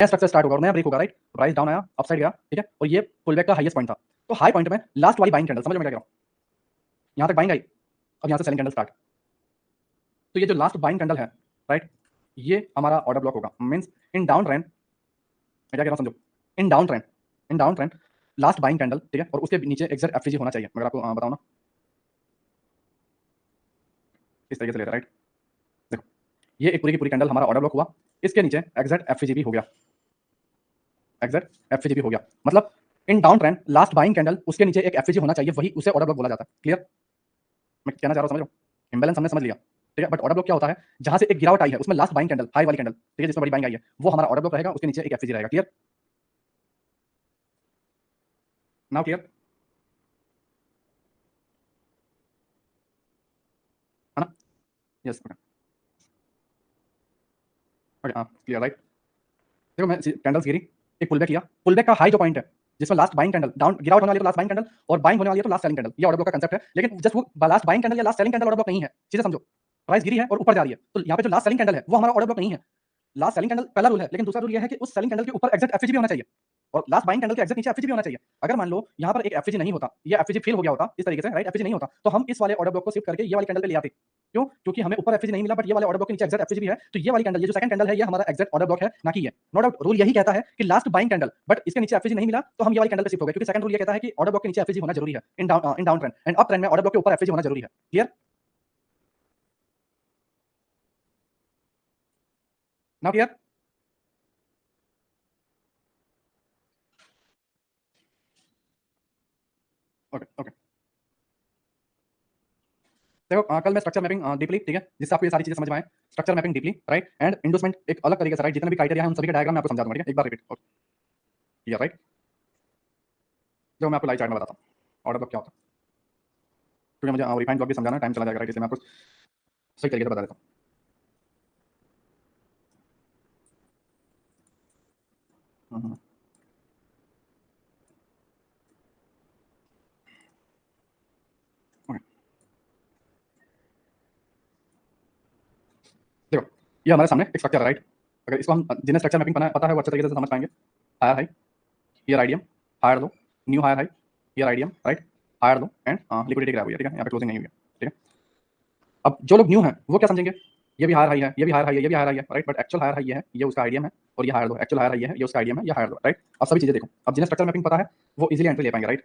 नया structure start होगा और नया ब्रेक होगा, राइट? प्राइस डाउन आया, अपसाइड गया, ठीक है? और ये पुल बैक का हाईएस्ट पॉइंट था। तो हाई पॉइंट में लास्ट वाली बाइंग कैंडल, समझ में क्या कह रहा हूँ? यहाँ तक बाइंग आई, अब यहाँ से सेलिंग कैंडल स्टार्ट। तो ये जो लास्ट बाइंग कैंडल है, राइट, ये हमारा ऑर्डर ब्लॉक होगा। मींस इन डाउन ट्रेंड, मैं क्या कह रहा हूँ समझो, in down trend last buying candle, ठीक है? और उसके नीचे एग्जैक्ट एफसीजी होना चाहिए। मगर आपको बताऊँ ना, इस तरीके से लेते, राइट? देखो, ये एक पूरी की पूरी कैंडल हमारा ऑर्डर ब्लॉक हुआ, इसके नीचे एग्जैक्ट एफसीजी भी हो गया, एग्जैक्ट एफसीजी भी हो गया। मतलब in down trend last buying candle, उसके नीचे एक एफसीजी होना चाहिए, वही उसे ऑर्डर ब्लॉक बोला जाता है। क्लियर? मैं कहना चाह रहा हूँ, समझ रहे हो? इम्बैलेंस हमने समझ लिया, ठीक है? बट ऑर्डर ब्लॉक क्या होता है? जहां से एक गिरावट आई है, उसमें लास्ट बाइंग कैंडल, हाई वाली कैंडल, ठीक है, जिसमें बड़ी बाइंग आई है, वो हमारा ऑर्डर ब्लॉक रहेगा, उसके नीचे एक एफसीजी रहेगा। क्लियर? नाउ क्लियर है ना? यस, ओके ओके, हाँ क्लियर, राइट? देखो, मैं कैंडल्स गिरी, एक पुल बैक किया, पुल बैक का हाई जो पॉइंट है, जिसमें लास्ट बाइंग कैंडल, डाउन गिरावट होने वाली है तो लास्ट बाइंग कैंडल, और बाइंग होने वाली है तो लास्ट सेलिंग कैंडल, ये ऑर्डर ब्लॉक का कंसेप्ट है। लेकिन जस्ट वो लास्ट बाइंग कैंडल या last selling candle order block नहीं है। चीजें समझो, प्राइस गिरी है और ऊपर जा रही है, तो यहाँ पे जो लास्ट सेलिंग कैंडल है वो हमारा ऑर्डर ब्लॉक नहीं है। लास्ट सेलिंग कैंडल पहला रूल है, लेकिन दूसरा रूल ये है कि उस सेलिंग कैंडल के ऊपर एग्जैक्ट एफसीजी भी होना चाहिए, और लास्ट बाइंग कैंडल के एग्जैक्ट नीचे एफसीजी भी होना चाहिए। अगर मान लो यहाँ पर एक एफसीजी नहीं होता, ये एफसीजी फेल हो गया होता इस तरीके से, राइट? एफसीजी नहीं होता तो हम इस वाले ऑर्डर ब्लॉक को शिफ्ट करके ये वाली कैंडल पे ले आते। क्यों? क्योंकि हमें ऊपर एफसीजी नहीं मिला, बट ये वाले ऑर्डर ब्लॉक के नीचे एग्जैक्ट एफसीजी भी है, तो ये वाली कैंडल, ये जो सेकंड कैंडल है, ये हमारा एग्जैक्ट ऑर्डर ब्लॉक है, ना कि ये। नो डाउट रूल यही कहता है कि लास्ट बाइंग कैंडल, बट इसके नीचे एफसीजी नहीं मिला तो हम ये वाली कैंडल पे शिफ्ट हो गए, क्योंकि सेकंड रूल ये कहता है कि ऑर्डर ब्लॉक के नीचे एफसीजी होना जरूरी है in down trend, and up trend में ऑर्डर ब्लॉक के ऊपर एफसीजी होना जरूरी है। Clear? Now clear? Okay okay, देखो कल मैं स्ट्रक्चर मैपिंग डीपली, ठीक है, जिससे आपको ये सारी चीजें समझ में आए, structure mapping deeply, right, and endorsement एक अलग तरीके से, राइट, जितने भी क्राइटेरिया है उन सभी का डायग्राम मैं आपको समझा दूंगा, ठीक है? एक बार रिपीट, ओके, क्लियर, राइट? जो मैं आपको लाइव चार्ट में बताता हूँ ऑर्डर ब्लॉक क्या होता है, क्योंकि मुझे रिफाइंड ब्लॉक भी समझाना, टाइम चला जाएगा, राइट? इसलिए मैं आपको सही तरीके से बता देता हूँ। हम्म, ओके, देखो, ये हमारे सामने एक स्ट्रक्चर है, राइट? अगर इसको हम, जिन्हें स्ट्रक्चर मैपिंग पता है वो अच्छे तरीके से समझ पाएंगे। Higher high, here IDM, higher low, new higher high, here IDM, right, higher low, and liquidity grab हुई है, ठीक है? यहाँ पे क्लोजिंग नहीं हुई है, ठीक है? अब जो लोग न्यू हैं वो क्या समझेंगे, ये भी हायर हाई है, ये भी हायर हाई है, ये भी हायर हाई है, right? But actual higher high ये है, ये उसका आईडीएम है, और ये higher low, actual higher high ये है, ये उसका आईडीएम है, ये हायर लो, राइट? अब सभी चीजें देखो, अब जिन्हें स्ट्रक्चर मैपिंग पता है वो इजीली एंट्री ले पाएंगे, राइट?